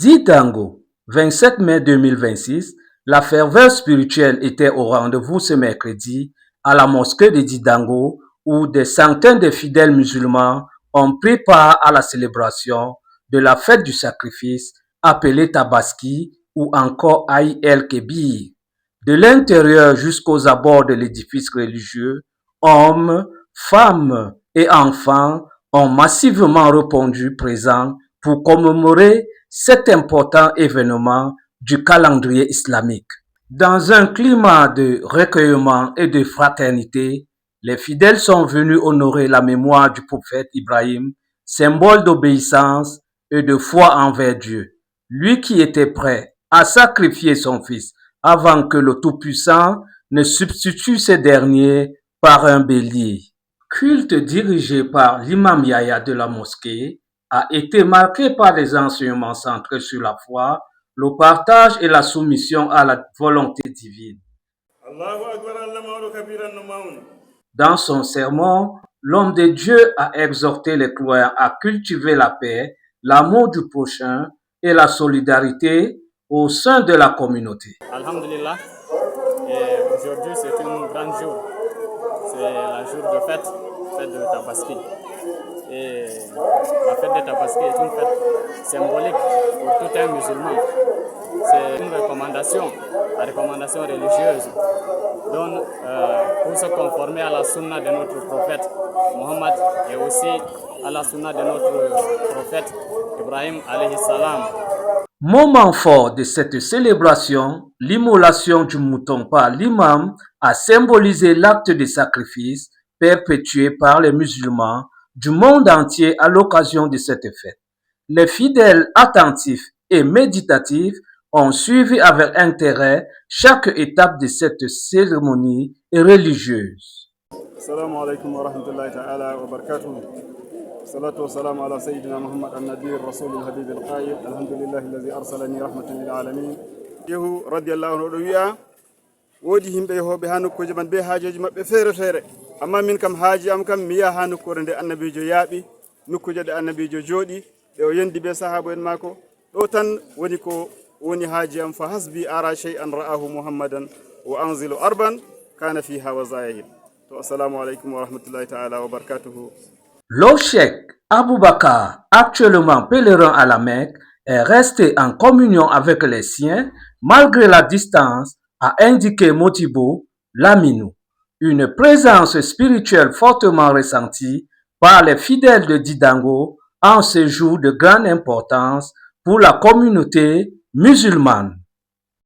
Didango, 27 mai 2026, la ferveur spirituelle était au rendez-vous ce mercredi à la mosquée de Didango où des centaines de fidèles musulmans ont pris part à la célébration de la fête du sacrifice appelée Tabaski ou encore Aïd el-Kébir. De l'intérieur jusqu'aux abords de l'édifice religieux, hommes, femmes et enfants ont massivement répondu présents pour commémorer cet important événement du calendrier islamique. Dans un climat de recueillement et de fraternité, les fidèles sont venus honorer la mémoire du prophète Ibrahim, symbole d'obéissance et de foi envers Dieu, lui qui était prêt à sacrifier son fils avant que le Tout-Puissant ne substitue ce dernier par un bélier. Culte dirigé par l'imam Yahya de la mosquée a été marqué par des enseignements centrés sur la foi, le partage et la soumission à la volonté divine. Dans son sermon, l'homme de Dieu a exhorté les croyants à cultiver la paix, l'amour du prochain et la solidarité au sein de la communauté. Alhamdulillah, aujourd'hui c'est un grand jour. C'est la jour de fête de Tabaski. Et la fête de Tabaski est une fête symbolique pour tout un musulman. C'est une recommandation, la recommandation religieuse donne pour se conformer à la sunna de notre prophète Mohammed et aussi à la sunna de notre prophète Ibrahim alayhi salam. Moment fort de cette célébration, l'immolation du mouton par l'imam a symbolisé l'acte de sacrifice perpétué par les musulmans du monde entier à l'occasion de cette fête. Les fidèles attentifs et méditatifs ont suivi avec intérêt chaque étape de cette cérémonie religieuse. Assalamu alaikum wa rahmatullahi ta'ala wa barakatuh. Salatu wa salam ala sayyidina Muhammad al-Nadir Rasul al-Habib al-Qayyid. Alhamdulillah alladhi arsalani rahmatan lil alamin. Yehu radiyallahu anhu wi'a wodi himbe hobe ha nokkuji man be haajeji mabbe fere fere. Amma min kam haaji am kam mi yaha ha nokkure nde annabijo yaabi, nokkuje de annabijo jodi de o yendi be sahabo en mako. Do tan woni ko woni haaji am fa hasbi ara shay'an ra'ahu Muhammadan wa anzilu arban kana fiha wazayil. To assalamu alaikum wa rahmatullahi ta'ala wa barakatuh. Le cheikh Aboubakar, actuellement pèlerin à la Mecque, est resté en communion avec les siens malgré la distance, a indiqué Modibo Laminou. Une présence spirituelle fortement ressentie par les fidèles de Didango en ce jour de grande importance pour la communauté musulmane.